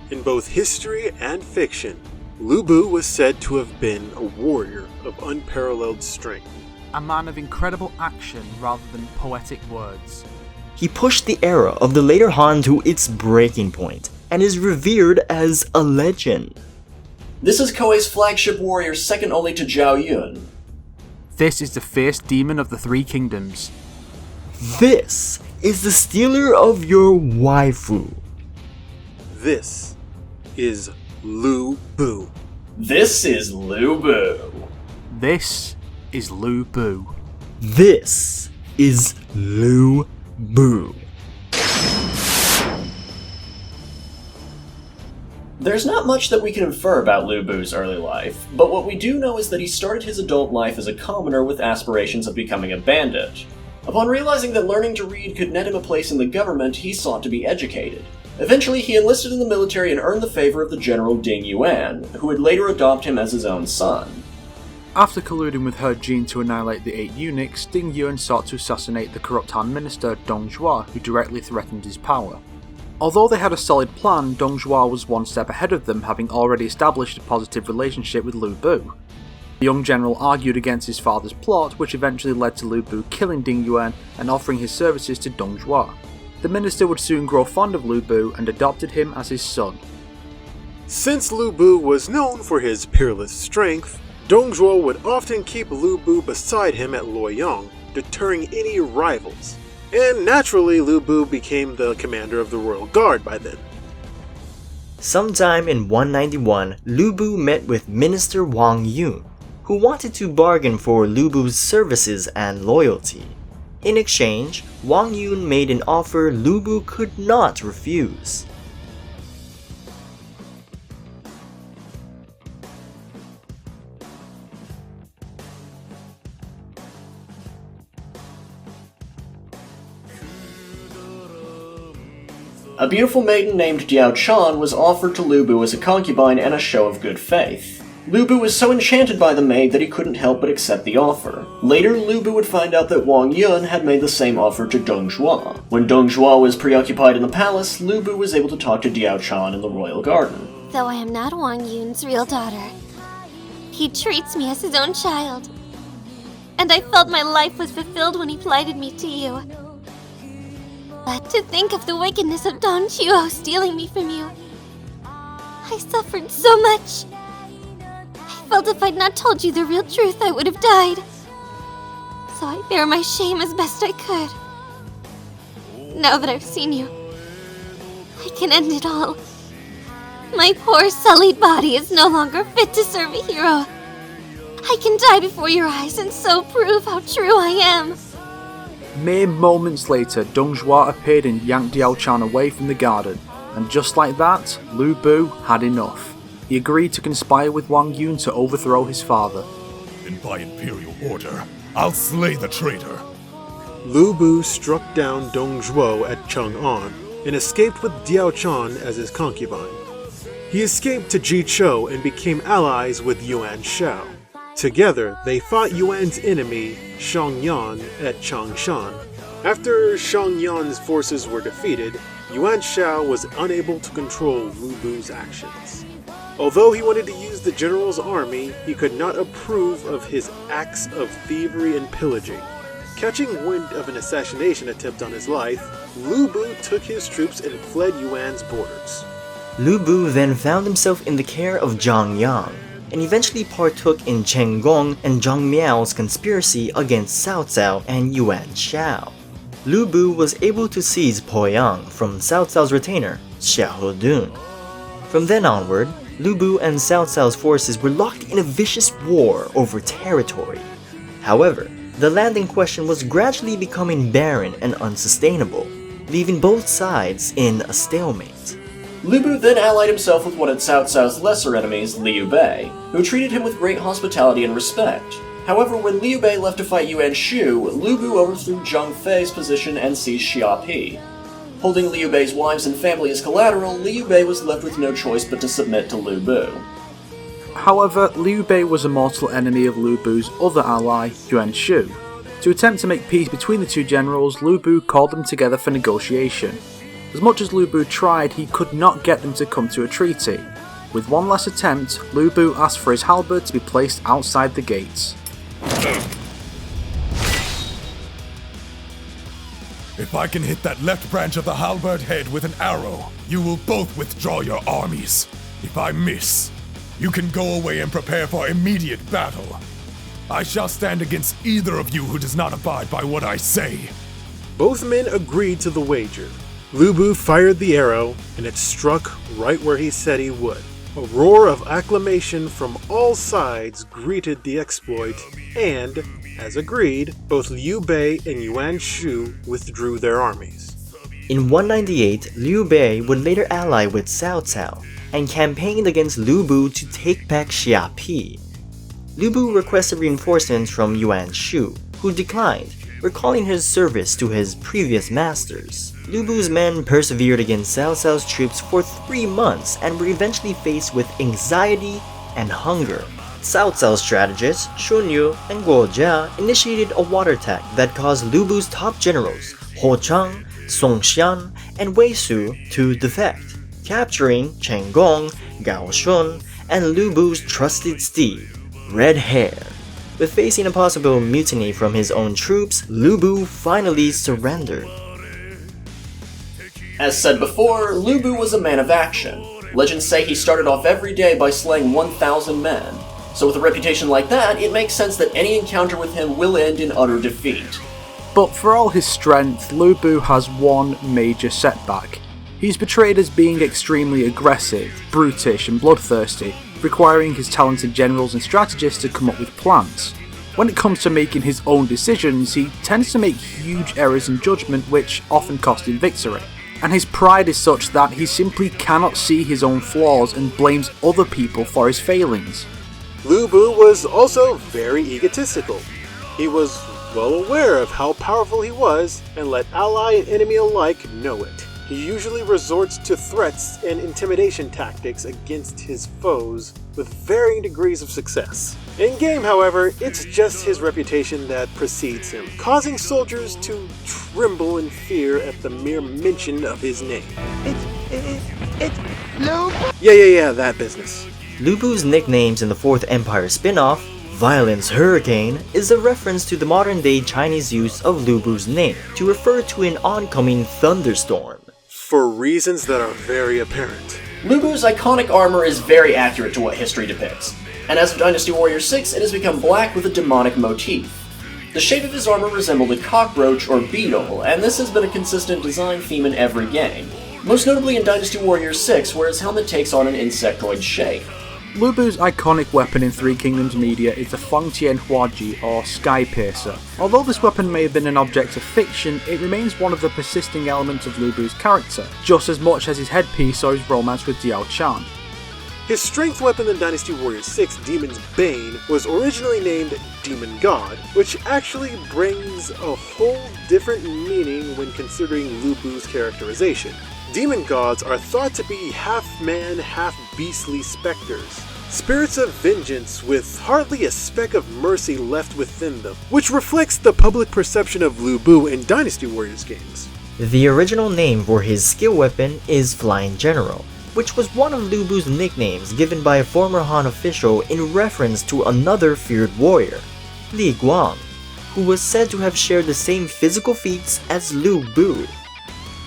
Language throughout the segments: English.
In both history and fiction, Lu Bu was said to have been a warrior of unparalleled strength. A man of incredible action rather than poetic words. He pushed the era of the later Han to its breaking point, and is revered as a legend. This is Koei's flagship warrior second only to Zhao Yun. This is the fierce demon of the Three Kingdoms. This is the stealer of your waifu. This is Lu Bu. This is Lu Bu. This is Lu Bu. This is Lu Bu. There's not much that we can infer about Lu Bu's early life, but what we do know is that he started his adult life as a commoner with aspirations of becoming a bandit. Upon realizing that learning to read could net him a place in the government, he sought to be educated. Eventually, he enlisted in the military and earned the favor of the general Ding Yuan, who would later adopt him as his own son. After colluding with He Jin to annihilate the 8 eunuchs, Ding Yuan sought to assassinate the corrupt Han minister Dong Zhuo, who directly threatened his power. Although they had a solid plan, Dong Zhuo was one step ahead of them, having already established a positive relationship with Lu Bu. The young general argued against his father's plot, which eventually led to Lu Bu killing Ding Yuan and offering his services to Dong Zhuo. The minister would soon grow fond of Lu Bu and adopted him as his son. Since Lu Bu was known for his peerless strength, Dong Zhuo would often keep Lu Bu beside him at Luoyang, deterring any rivals. And naturally, Lu Bu became the commander of the Royal Guard by then. Sometime in 191, Lu Bu met with Minister Wang Yun, who wanted to bargain for Lu Bu's services and loyalty. In exchange, Wang Yun made an offer Lu Bu could not refuse. A beautiful maiden named Diaochan was offered to Lu Bu as a concubine and a show of good faith. Lu Bu was so enchanted by the maid that he couldn't help but accept the offer. Later, Lu Bu would find out that Wang Yun had made the same offer to Dong Zhuo. When Dong Zhuo was preoccupied in the palace, Lu Bu was able to talk to Diaochan in the royal garden. Though I am not Wang Yun's real daughter, he treats me as his own child. And I felt my life was fulfilled when he plighted me to you. But to think of the wickedness of Don Chuo stealing me from you, I suffered so much. I felt if I'd not told you the real truth, I would have died. So I bear my shame as best I could. Now that I've seen you, I can end it all. My poor sullied body is no longer fit to serve a hero. I can die before your eyes and so prove how true I am. Mere moments later, Dong Zhuo appeared and yanked Diaochan away from the garden, and just like that, Lu Bu had enough. He agreed to conspire with Wang Yun to overthrow his father. And by imperial order, I'll slay the traitor. Lu Bu struck down Dong Zhuo at Chang'an and escaped with Diaochan as his concubine. He escaped to Jichou and became allies with Yuan Shao. Together, they fought Yuan's enemy, Shangyan, at Changshan. After Shangyan's forces were defeated, Yuan Shao was unable to control Lu Bu's actions. Although he wanted to use the general's army, he could not approve of his acts of thievery and pillaging. Catching wind of an assassination attempt on his life, Lu Bu took his troops and fled Yuan's borders. Lu Bu then found himself in the care of Zhang Yang, and eventually partook in Chen Gong and Zhang Miao's conspiracy against Cao Cao and Yuan Shao. Lu Bu was able to seize Poyang from Cao Cao's retainer, Xiahou Dun. From then onward, Lu Bu and Cao Cao's forces were locked in a vicious war over territory. However, the land in question was gradually becoming barren and unsustainable, leaving both sides in a stalemate. Lu Bu then allied himself with one of Cao Cao's lesser enemies, Liu Bei, who treated him with great hospitality and respect. However, when Liu Bei left to fight Yuan Shu, Lu Bu overthrew Zhang Fei's position and seized Xiapi. Holding Liu Bei's wives and family as collateral, Liu Bei was left with no choice but to submit to Lu Bu. However, Liu Bei was a mortal enemy of Lu Bu's other ally, Yuan Shu. To attempt to make peace between the two generals, Lu Bu called them together for negotiation. As much as Lu Bu tried, he could not get them to come to a treaty. With one less attempt, Lu Bu asked for his halberd to be placed outside the gates. If I can hit that left branch of the halberd head with an arrow, you will both withdraw your armies. If I miss, you can go away and prepare for immediate battle. I shall stand against either of you who does not abide by what I say. Both men agreed to the wager. Lu Bu fired the arrow, and it struck right where he said he would. A roar of acclamation from all sides greeted the exploit, and, as agreed, both Liu Bei and Yuan Shu withdrew their armies. In 198, Liu Bei would later ally with Cao Cao, and campaigned against Lu Bu to take back Xiapi. Lu Bu requested reinforcements from Yuan Shu, who declined, recalling his service to his previous masters. Lu Bu's men persevered against Cao Cao's troops for 3 months and were eventually faced with anxiety and hunger. Cao Cao's strategists, Shun Yu and Guo Jia, initiated a water attack that caused Lu Bu's top generals, Ho Chang, Song Xian, and Wei Su to defect, capturing Chen Gong, Gao Shun, and Lu Bu's trusted steed, Red Hair. With facing a possible mutiny from his own troops, Lu Bu finally surrendered. As said before, Lu Bu was a man of action. Legends say he started off every day by slaying 1,000 men. So with a reputation like that, it makes sense that any encounter with him will end in utter defeat. But for all his strength, Lu Bu has one major setback. He's portrayed as being extremely aggressive, brutish and bloodthirsty, requiring his talented generals and strategists to come up with plans. When it comes to making his own decisions, he tends to make huge errors in judgment which often cost him victory. And his pride is such that he simply cannot see his own flaws and blames other people for his failings. Lu Bu was also very egotistical. He was well aware of how powerful he was and let ally and enemy alike know it. He usually resorts to threats and intimidation tactics against his foes with varying degrees of success. In-game, however, it's just his reputation that precedes him, causing soldiers to tremble in fear at the mere mention of his name. It's Lu Bu. Yeah, that business. Lu Bu's nicknames in the Fourth Empire spin-off, Violence Hurricane, is a reference to the modern-day Chinese use of Lu Bu's name to refer to an oncoming thunderstorm. For reasons that are very apparent. Lu Bu's iconic armor is very accurate to what history depicts, and as of Dynasty Warrior 6, it has become black with a demonic motif. The shape of his armor resembled a cockroach or beetle, and this has been a consistent design theme in every game, most notably in Dynasty Warrior 6, where his helmet takes on an insectoid shape. Lu Bu's iconic weapon in Three Kingdoms media is the Fangtian Huaji, or Sky Piercer. Although this weapon may have been an object of fiction, it remains one of the persisting elements of Lu Bu's character, just as much as his headpiece or his romance with Diaochan. His strength weapon in Dynasty Warrior 6, Demon's Bane, was originally named Demon God, which actually brings a whole different meaning when considering Lu Bu's characterization. Demon gods are thought to be half-man, half-beastly specters, spirits of vengeance with hardly a speck of mercy left within them, which reflects the public perception of Lu Bu in Dynasty Warriors games. The original name for his skill weapon is Flying General, which was one of Lu Bu's nicknames given by a former Han official in reference to another feared warrior, Li Guang, who was said to have shared the same physical feats as Lu Bu.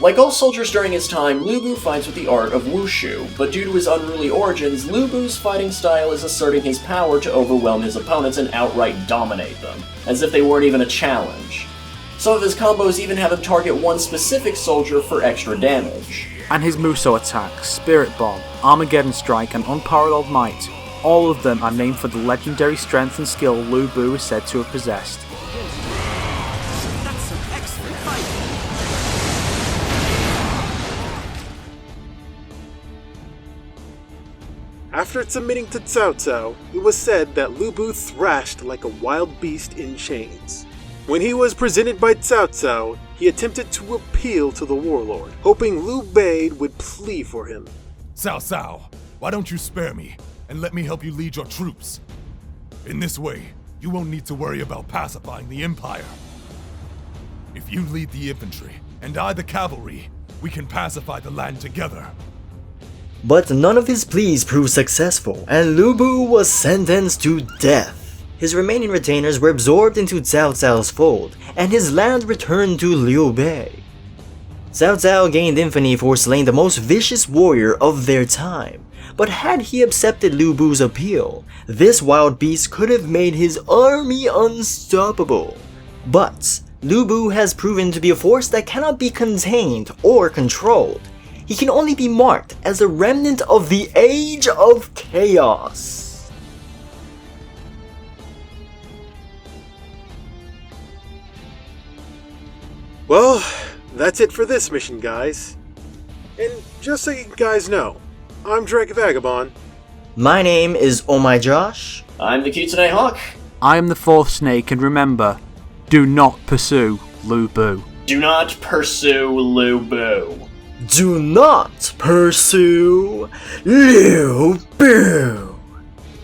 Like all soldiers during his time, Lu Bu fights with the art of wushu, but due to his unruly origins, Lu Bu's fighting style is asserting his power to overwhelm his opponents and outright dominate them, as if they weren't even a challenge. Some of his combos even have him target one specific soldier for extra damage. And his Muso attacks, Spirit Bomb, Armageddon Strike and Unparalleled Might, all of them are named for the legendary strength and skill Lu Bu is said to have possessed. After submitting to Cao Cao, it was said that Lu Bu thrashed like a wild beast in chains. When he was presented by Cao Cao, he attempted to appeal to the warlord, hoping Liu Bei would plea for him. Cao Cao, why don't you spare me, and let me help you lead your troops? In this way, you won't need to worry about pacifying the Empire. If you lead the infantry, and I the cavalry, We can pacify the land together. But none of his pleas proved successful, and Lu Bu was sentenced to death. His remaining retainers were absorbed into Cao Cao's fold, and his land returned to Liu Bei. Cao Cao gained infamy for slaying the most vicious warrior of their time, but had he accepted Lu Bu's appeal, this wild beast could have made his army unstoppable. But Lu Bu has proven to be a force that cannot be contained or controlled. He can only be marked as a remnant of the Age of Chaos. Well, that's it for this mission, guys. And just so you guys know, I'm Drake Vagabond. My name is OhhhhMyJosh. I'm the KitsuneHawk. I am the fourth snake, and remember, do not pursue Lu Bu. Do not pursue Lu Bu. Do not pursue Liu Bu.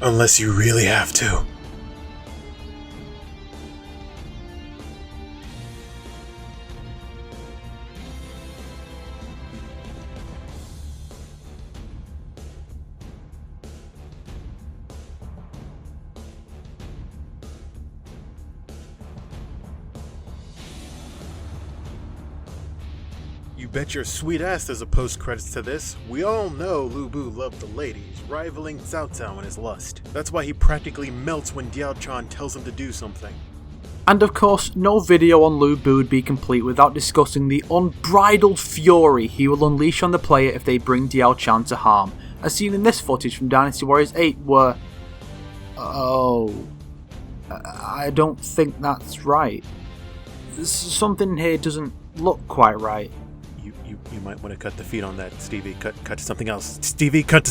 Unless you really have to. You bet your sweet ass there's a post-credits to this. We all know Lu Bu loved the ladies, rivaling Cao Cao in his lust. That's why he practically melts when Diaochan tells him to do something. And of course, no video on Lu Bu would be complete without discussing the unbridled fury he will unleash on the player if they bring Diaochan to harm, as seen in this footage from Dynasty Warriors 8 where... I don't think that's right. Something here doesn't look quite right. You might want to cut the feed on that, Stevie. Cut to something else. Stevie, cut to